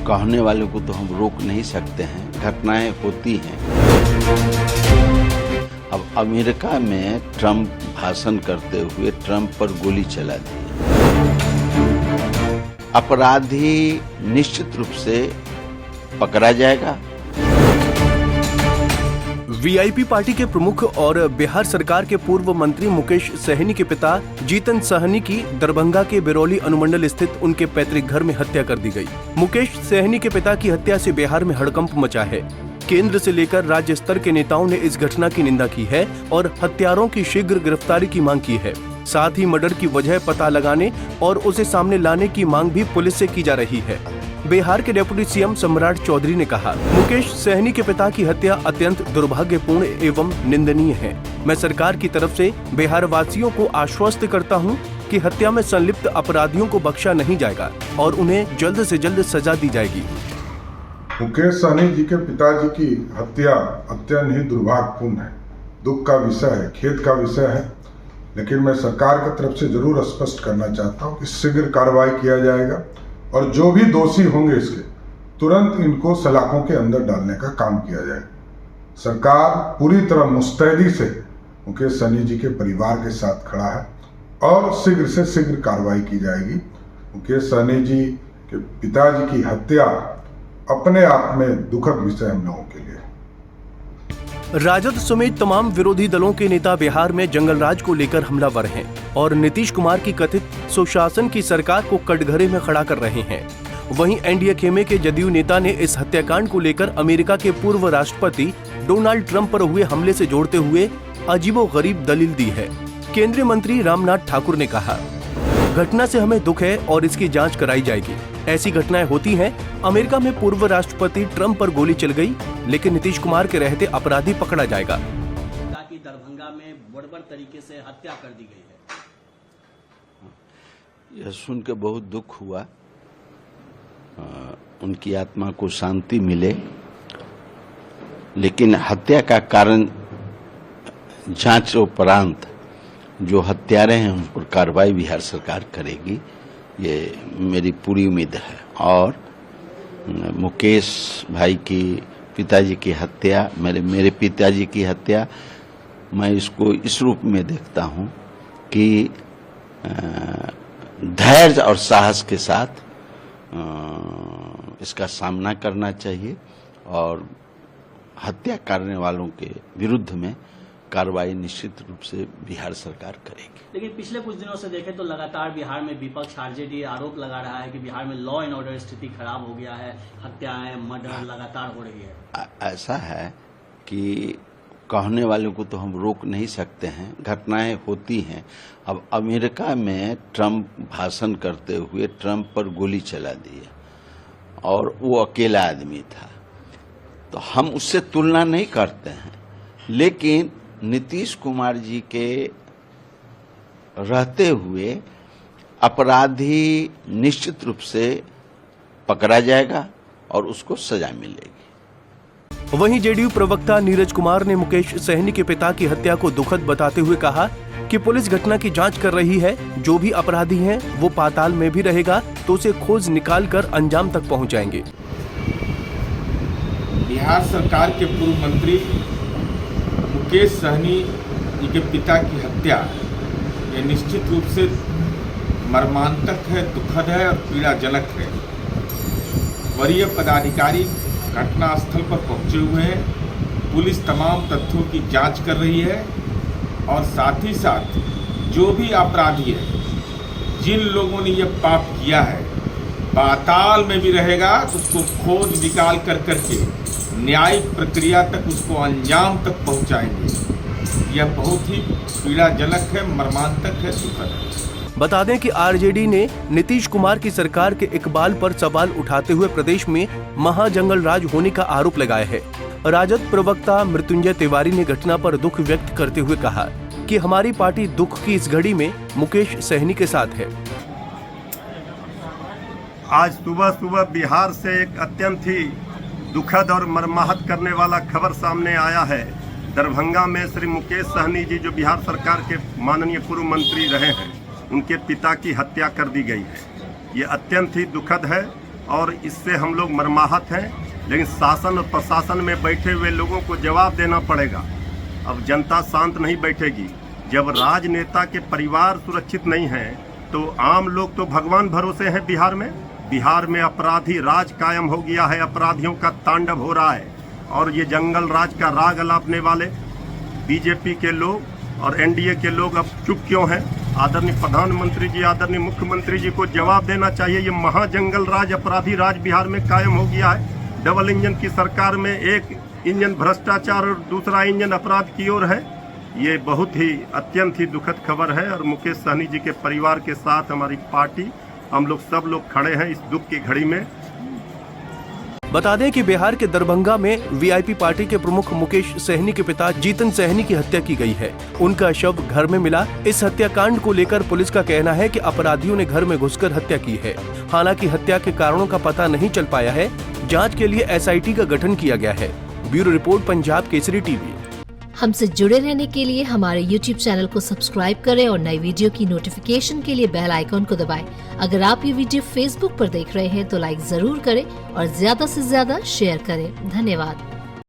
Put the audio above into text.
कहने वालों को तो हम रोक नहीं सकते हैं, घटनाएं होती हैं। अब अमेरिका में ट्रंप भाषण करते हुए ट्रंप पर गोली चला दी। अपराधी निश्चित रूप से पकड़ा जाएगा। वीआईपी पार्टी के प्रमुख और बिहार सरकार के पूर्व मंत्री मुकेश सहनी के पिता जीतन सहनी की दरभंगा के बिरौली अनुमंडल स्थित उनके पैतृक घर में हत्या कर दी गई। मुकेश सहनी के पिता की हत्या से बिहार में हड़कंप मचा है। केंद्र से लेकर राज्य स्तर के नेताओं ने इस घटना की निंदा की है और हत्यारों की शीघ्र गिरफ्तारी की मांग की है। साथ ही मर्डर की वजह पता लगाने और उसे सामने लाने की मांग भी पुलिस से की जा रही है। बिहार के डिप्टी सीएम सम्राट चौधरी ने कहा, मुकेश सहनी के पिता की हत्या अत्यंत दुर्भाग्यपूर्ण एवं निंदनीय है। मैं सरकार की तरफ से बिहार वासियों को आश्वस्त करता हूं कि हत्या में संलिप्त अपराधियों को बख्शा नहीं जाएगा और उन्हें जल्द से जल्द सजा दी जाएगी। मुकेश सहनी जी के पिताजी की हत्या अत्यंत ही दुर्भाग्यपूर्ण है, दुख का विषय है, खेद का विषय है। लेकिन मैं सरकार की तरफ से जरूर स्पष्ट करना चाहता हूँ कि शीघ्र कार्रवाई किया जाएगा और जो भी दोषी होंगे इसके तुरंत इनको सलाखों के अंदर डालने का काम किया जाए। सरकार पूरी तरह मुस्तैदी से मुकेश सहनी जी के परिवार के साथ खड़ा है और शीघ्र से शीघ्र कार्रवाई की जाएगी। मुकेश सहनी जी के पिताजी की हत्या अपने आप में दुखद विषय हम लोगों के लिए। राजद समेत तमाम विरोधी दलों के नेता बिहार में जंगल राज को लेकर हमलावर हैं और नीतीश कुमार की कथित सुशासन की सरकार को कटघरे में खड़ा कर रहे हैं। वहीं एनडीए खेमे के जदयू नेता ने इस हत्याकांड को लेकर अमेरिका के पूर्व राष्ट्रपति डोनाल्ड ट्रंप पर हुए हमले से जोड़ते हुए अजीबोगरीब दलील दी है। केंद्रीय मंत्री रामनाथ ठाकुर ने कहा, घटना से हमें दुख है और इसकी जांच कराई जाएगी। ऐसी घटनाएं होती हैं। अमेरिका में पूर्व राष्ट्रपति ट्रंप पर गोली चल गई, लेकिन नीतीश कुमार के रहते अपराधी पकड़ा जाएगा। कि दरभंगा में बर्बर तरीके से हत्या कर दी गई है। यह सुन के बहुत दुख हुआ। उनकी आत्मा को शांति मिले, लेकिन हत्या का कारण जांच उपरांत जो हत्यारे हैं उन पर कार्रवाई बिहार सरकार करेगी, ये मेरी पूरी उम्मीद है। और मुकेश भाई की पिताजी की हत्या, मेरे पिताजी की हत्या, मैं इसको इस रूप में देखता हूं कि धैर्य और साहस के साथ इसका सामना करना चाहिए और हत्या करने वालों के विरुद्ध में कार्रवाई निश्चित रूप से बिहार सरकार करेगी। लेकिन पिछले कुछ दिनों से देखें तो लगातार बिहार में विपक्ष आरजेडी आरोप लगा रहा है कि बिहार में लॉ एंड ऑर्डर स्थिति खराब हो गया है, हत्याएं मर्डर लगातार हो रही है। ऐसा है कि कहने वालों को तो हम रोक नहीं सकते हैं, घटनाएं होती हैं। अब अमेरिका में ट्रंप भाषण करते हुए ट्रंप पर गोली चला दी और वो अकेला आदमी था, तो हम उससे तुलना नहीं करते हैं। लेकिन नीतीश कुमार जी के रहते हुए अपराधी निश्चित रूप से पकड़ा जाएगा और उसको सजा मिलेगी। वहीं जेडीयू प्रवक्ता नीरज कुमार ने मुकेश सहनी के पिता की हत्या को दुखद बताते हुए कहा कि पुलिस घटना की जांच कर रही है। जो भी अपराधी हैं वो पाताल में भी रहेगा तो उसे खोज निकाल कर अंजाम तक पहुंचाएंगे। बिहार सरकार के पूर्व मंत्री मुकेश सहनी जी के पिता की हत्या ये निश्चित रूप से मर्मांतक है, दुखद है और पीड़ाजनक है। वरीय पदाधिकारी घटनास्थल पर पहुंचे हुए हैं। पुलिस तमाम तथ्यों की जांच कर रही है और साथ ही साथ जो भी अपराधी है, जिन लोगों ने यह पाप किया है, पाताल में भी रहेगा तो उसको खोज निकाल कर करके न्यायिक प्रक्रिया तक उसको अंजाम तक पहुंचाएंगे। यह बहुत ही पीड़ाजनक है, मर्मांतक है, दुखद है। बता दें कि आरजेडी ने नीतीश कुमार की सरकार के इकबाल पर सवाल उठाते हुए प्रदेश में महाजंगल राज होने का आरोप लगाया है। राजद प्रवक्ता मृत्युंजय तिवारी ने घटना पर दुख व्यक्त करते हुए कहा कि हमारी पार्टी दुख की इस घड़ी में मुकेश सहनी के साथ है। आज सुबह सुबह बिहार से एक अत्यंत ही दुखद और मर्माहत करने वाला खबर सामने आया है। दरभंगा में श्री मुकेश सहनी जी, जो बिहार सरकार के माननीय पूर्व मंत्री रहे हैं, उनके पिता की हत्या कर दी गई है। ये अत्यंत ही दुखद है और इससे हम लोग मर्माहत हैं। लेकिन शासन और प्रशासन में बैठे हुए लोगों को जवाब देना पड़ेगा। अब जनता शांत नहीं बैठेगी। जब राजनेता के परिवार सुरक्षित नहीं हैं तो आम लोग तो भगवान भरोसे हैं। बिहार में अपराधी राज कायम हो गया है, अपराधियों का तांडव हो रहा है और ये जंगल राज का राग अलापने वाले बीजेपी के लोग और एनडीए के लोग अब चुप क्यों हैं? आदरणीय प्रधानमंत्री जी, आदरणीय मुख्यमंत्री जी को जवाब देना चाहिए। ये महाजंगल राज, अपराधी राज बिहार में कायम हो गया है। डबल इंजन की सरकार में एक इंजन भ्रष्टाचार और दूसरा इंजन अपराध की ओर है। ये बहुत ही अत्यंत ही दुखद खबर है और मुकेश सहनी जी के परिवार के साथ हमारी पार्टी, हम लोग सब लोग खड़े हैं इस दुख की घड़ी में। बता दें कि बिहार के दरभंगा में वीआईपी पार्टी के प्रमुख मुकेश सहनी के पिता जीतन सहनी की हत्या की गई है। उनका शव घर में मिला। इस हत्याकांड को लेकर पुलिस का कहना है कि अपराधियों ने घर में घुसकर हत्या की है। हालांकि हत्या के कारणों का पता नहीं चल पाया है। जांच के लिए एसआईटी का गठन किया गया है। Bureau report, Punjab Kesari TV. हमसे जुड़े रहने के लिए हमारे YouTube चैनल को सब्सक्राइब करें और नई वीडियो की नोटिफिकेशन के लिए बेल आइकॉन को दबाएं। अगर आप ये वीडियो Facebook पर देख रहे हैं तो लाइक जरूर करें और ज्यादा से ज्यादा शेयर करें। धन्यवाद।